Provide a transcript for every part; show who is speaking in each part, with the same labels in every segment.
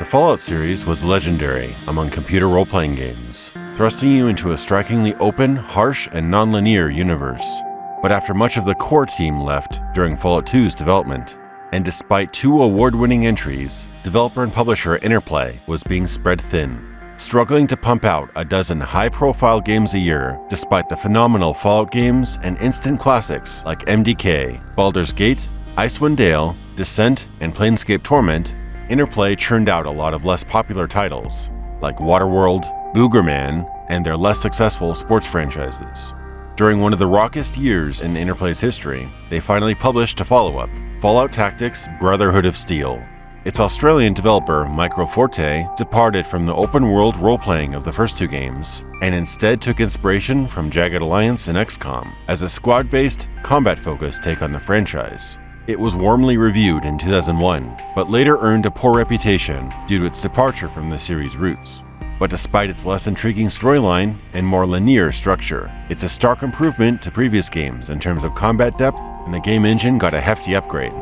Speaker 1: The Fallout series was legendary among computer role-playing games, thrusting you into a strikingly open, harsh, and non-linear universe. But after much of the core team left during Fallout 2's development, and despite 2 award-winning entries, developer and publisher Interplay was being spread thin, struggling to pump out a dozen high-profile games a year despite the phenomenal Fallout games and instant classics like MDK, Baldur's Gate, Icewind Dale, Descent, and Planescape Torment. Interplay churned out a lot of less popular titles, like Waterworld, Boogerman, and their less successful sports franchises. During one of the rockiest years in Interplay's history, they finally published a follow-up, Fallout Tactics: Brotherhood of Steel. Its Australian developer, Microforte, departed from the open-world role-playing of the first 2 games, and instead took inspiration from Jagged Alliance and XCOM as a squad-based, combat-focused take on the franchise. It was warmly reviewed in 2001, but later earned a poor reputation due to its departure from the series' roots. But despite its less intriguing storyline and more linear structure, it's a stark improvement to previous games in terms of combat depth, and the game engine got a hefty upgrade.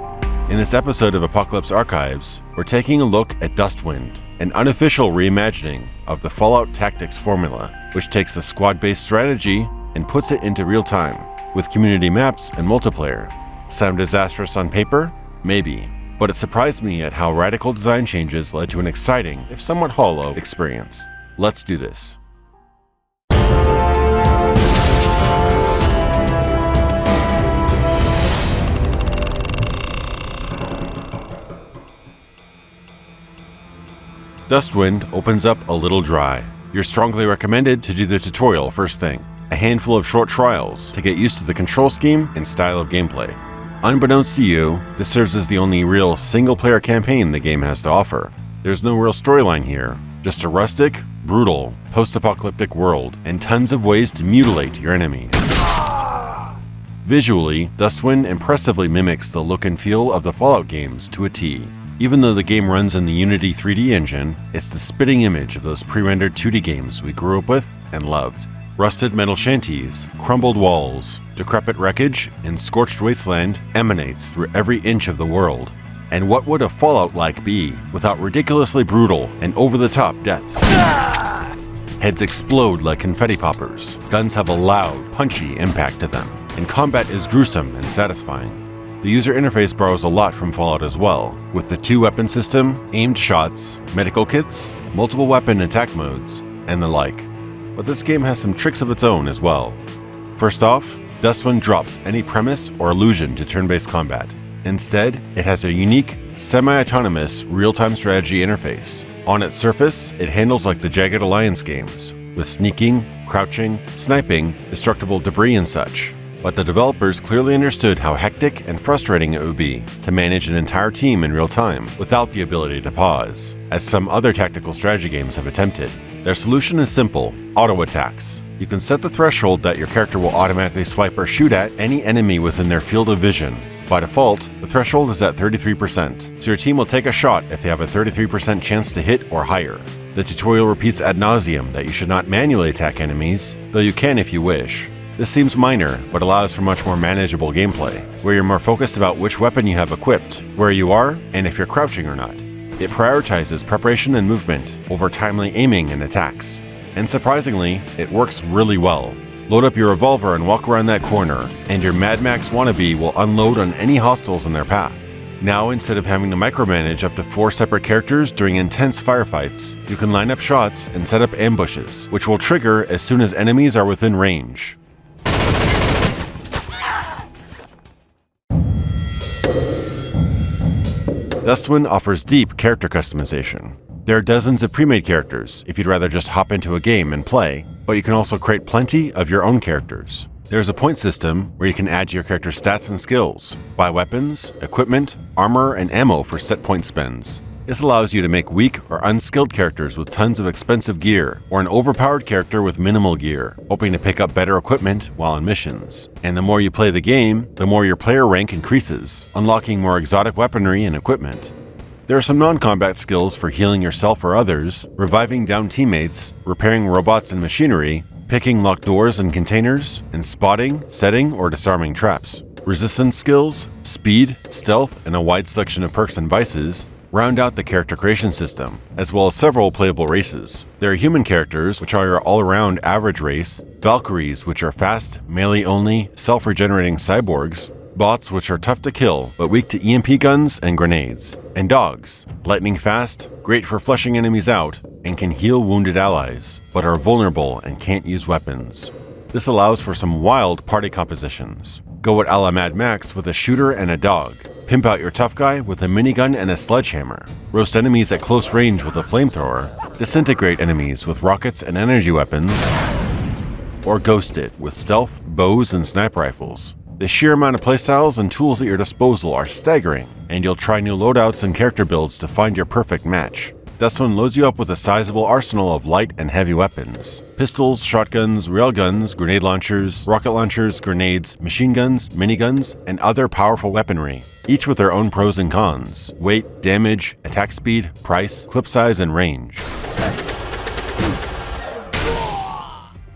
Speaker 1: In this episode of Apocalypse Archives, we're taking a look at Dustwind, an unofficial reimagining of the Fallout Tactics formula, which takes the squad-based strategy and puts it into real time, with community maps and multiplayer. Sound disastrous on paper? Maybe. But it surprised me at how radical design changes led to an exciting, if somewhat hollow, experience. Let's do this. Dustwind opens up a little dry. You're strongly recommended to do the tutorial first thing. A handful of short trials to get used to the control scheme and style of gameplay. Unbeknownst to you, this serves as the only real single-player campaign the game has to offer. There's no real storyline here, just a rustic, brutal, post-apocalyptic world, and tons of ways to mutilate your enemies. Visually, Dustwind impressively mimics the look and feel of the Fallout games to a T. Even though the game runs in the Unity 3D engine, it's the spitting image of those pre-rendered 2D games we grew up with and loved. Rusted metal shanties, crumbled walls, decrepit wreckage, and scorched wasteland emanates through every inch of the world. And what would a Fallout-like be without ridiculously brutal and over-the-top deaths? Heads explode like confetti poppers, guns have a loud, punchy impact to them, and combat is gruesome and satisfying. The user interface borrows a lot from Fallout as well, with the 2-weapon system, aimed shots, medical kits, multiple weapon attack modes, and the like. But this game has some tricks of its own as well. First off, Dustwind drops any premise or allusion to turn-based combat. Instead, it has a unique, semi-autonomous, real-time strategy interface. On its surface, it handles like the Jagged Alliance games, with sneaking, crouching, sniping, destructible debris and such. But the developers clearly understood how hectic and frustrating it would be to manage an entire team in real time without the ability to pause, as some other tactical strategy games have attempted. Their solution is simple: auto attacks. You can set the threshold that your character will automatically swipe or shoot at any enemy within their field of vision. By default, the threshold is at 33%, so your team will take a shot if they have a 33% chance to hit or higher. The tutorial repeats ad nauseum that you should not manually attack enemies, though you can if you wish. This seems minor, but allows for much more manageable gameplay, where you're more focused about which weapon you have equipped, where you are, and if you're crouching or not. It prioritizes preparation and movement over timely aiming and attacks. And surprisingly, it works really well. Load up your revolver and walk around that corner, and your Mad Max wannabe will unload on any hostiles in their path. Now, instead of having to micromanage up to 4 separate characters during intense firefights, you can line up shots and set up ambushes, which will trigger as soon as enemies are within range. Dustwind offers deep character customization. There are dozens of pre-made characters if you'd rather just hop into a game and play, but you can also create plenty of your own characters. There's a point system where you can add to your character's stats and skills, buy weapons, equipment, armor, and ammo for set point spends. This allows you to make weak or unskilled characters with tons of expensive gear, or an overpowered character with minimal gear, hoping to pick up better equipment while on missions. And the more you play the game, the more your player rank increases, unlocking more exotic weaponry and equipment. There are some non-combat skills for healing yourself or others, reviving downed teammates, repairing robots and machinery, picking locked doors and containers, and spotting, setting, or disarming traps. Resistance skills, speed, stealth, and a wide selection of perks and vices, round out the character creation system, as well as several playable races. There are human characters, which are your all-around average race, Valkyries, which are fast, melee-only, self-regenerating cyborgs, bots, which are tough to kill, but weak to EMP guns and grenades, and dogs, lightning fast, great for flushing enemies out, and can heal wounded allies, but are vulnerable and can't use weapons. This allows for some wild party compositions. Go it a la Mad Max with a shooter and a dog. Pimp out your tough guy with a minigun and a sledgehammer. Roast enemies at close range with a flamethrower. Disintegrate enemies with rockets and energy weapons. Or ghost it with stealth, bows, and sniper rifles. The sheer amount of playstyles and tools at your disposal are staggering, and you'll try new loadouts and character builds to find your perfect match. Dustwind loads you up with a sizable arsenal of light and heavy weapons. Pistols, shotguns, railguns, grenade launchers, rocket launchers, grenades, machine guns, miniguns, and other powerful weaponry, each with their own pros and cons: weight, damage, attack speed, price, clip size, and range.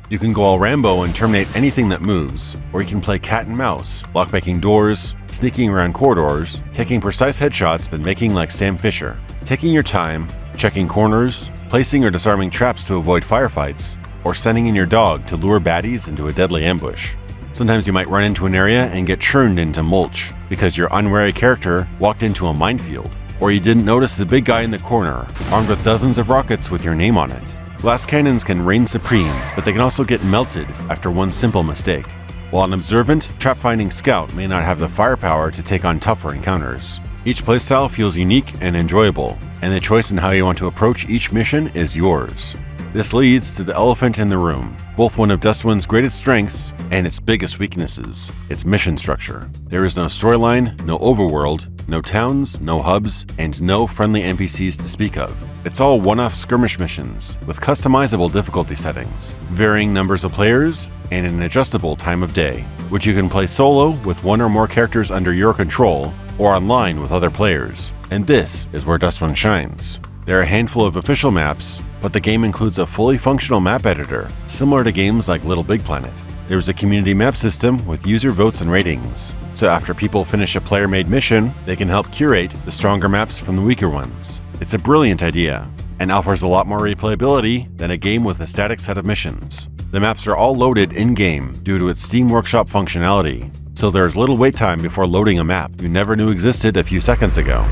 Speaker 1: You can go all Rambo and terminate anything that moves, or you can play cat and mouse, lockpicking doors, sneaking around corridors, taking precise headshots and making like Sam Fisher. Taking your time, checking corners, placing or disarming traps to avoid firefights, or sending in your dog to lure baddies into a deadly ambush. Sometimes you might run into an area and get churned into mulch because your unwary character walked into a minefield, or you didn't notice the big guy in the corner, armed with dozens of rockets with your name on it. Glass cannons can reign supreme, but they can also get melted after one simple mistake, while an observant, trap-finding scout may not have the firepower to take on tougher encounters. Each playstyle feels unique and enjoyable, and the choice in how you want to approach each mission is yours. This leads to the elephant in the room, both one of Dustwind's greatest strengths and its biggest weaknesses: its mission structure. There is no storyline, no overworld, no towns, no hubs, and no friendly NPCs to speak of. It's all one-off skirmish missions with customizable difficulty settings, varying numbers of players, and an adjustable time of day, which you can play solo with one or more characters under your control, or online with other players. And this is where Dustwind shines. There are a handful of official maps, but the game includes a fully functional map editor, similar to games like Little Big Planet. There's a community map system with user votes and ratings, so after people finish a player-made mission, they can help curate the stronger maps from the weaker ones. It's a brilliant idea, and offers a lot more replayability than a game with a static set of missions. The maps are all loaded in-game due to its Steam Workshop functionality, so there's little wait time before loading a map you never knew existed a few seconds ago.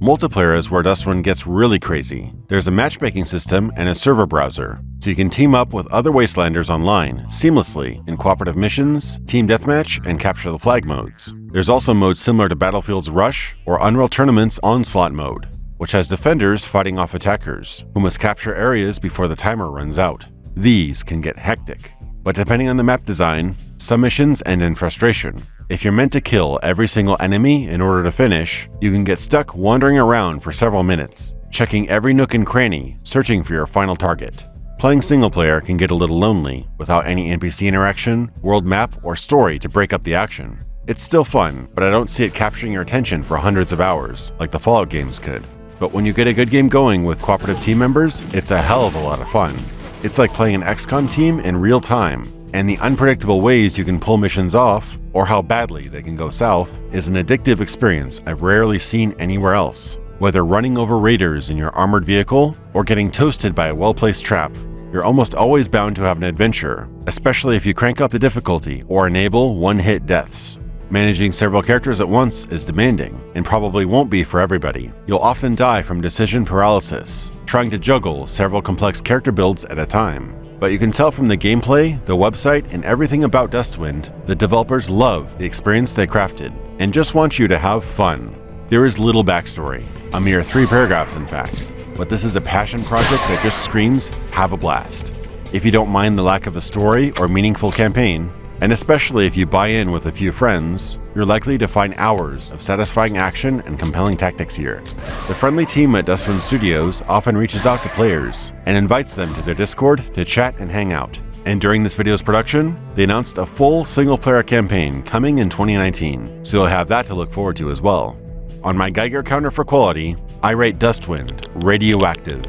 Speaker 1: Multiplayer is where Dustwind gets really crazy. There's a matchmaking system and a server browser, so you can team up with other Wastelanders online seamlessly in cooperative missions, team deathmatch, and capture the flag modes. There's also modes similar to Battlefield's Rush or Unreal Tournament's Onslaught mode, which has defenders fighting off attackers, who must capture areas before the timer runs out. These can get hectic, but depending on the map design, some missions end in frustration. If you're meant to kill every single enemy in order to finish, you can get stuck wandering around for several minutes, checking every nook and cranny, searching for your final target. Playing single player can get a little lonely without any NPC interaction, world map, or story to break up the action. It's still fun, but I don't see it capturing your attention for hundreds of hours, like the Fallout games could. But when you get a good game going with cooperative team members, it's a hell of a lot of fun. It's like playing an XCOM team in real time, and the unpredictable ways you can pull missions off, or how badly they can go south, is an addictive experience I've rarely seen anywhere else. Whether running over raiders in your armored vehicle, or getting toasted by a well-placed trap, you're almost always bound to have an adventure, especially if you crank up the difficulty or enable one-hit deaths. Managing several characters at once is demanding, and probably won't be for everybody. You'll often die from decision paralysis, trying to juggle several complex character builds at a time. But you can tell from the gameplay, the website, and everything about Dustwind, the developers love the experience they crafted, and just want you to have fun. There is little backstory, a mere 3 paragraphs in fact, but this is a passion project that just screams, have a blast. If you don't mind the lack of a story or meaningful campaign, and especially if you buy in with a few friends, you're likely to find hours of satisfying action and compelling tactics here. The friendly team at Dustwind Studios often reaches out to players and invites them to their Discord to chat and hang out. And during this video's production, they announced a full single-player campaign coming in 2019, so you'll have that to look forward to as well. On my Geiger counter for quality, I rate Dustwind radioactive.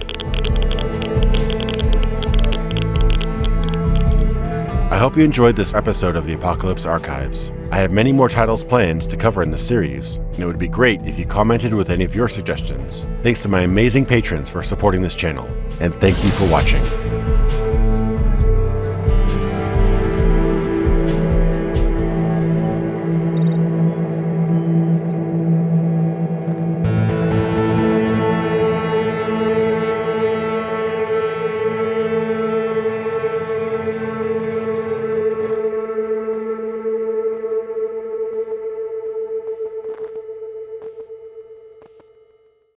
Speaker 1: I hope you enjoyed this episode of the Apocalypse Archives. I have many more titles planned to cover in this series, and it would be great if you commented with any of your suggestions. Thanks to my amazing patrons for supporting this channel, and thank you for watching.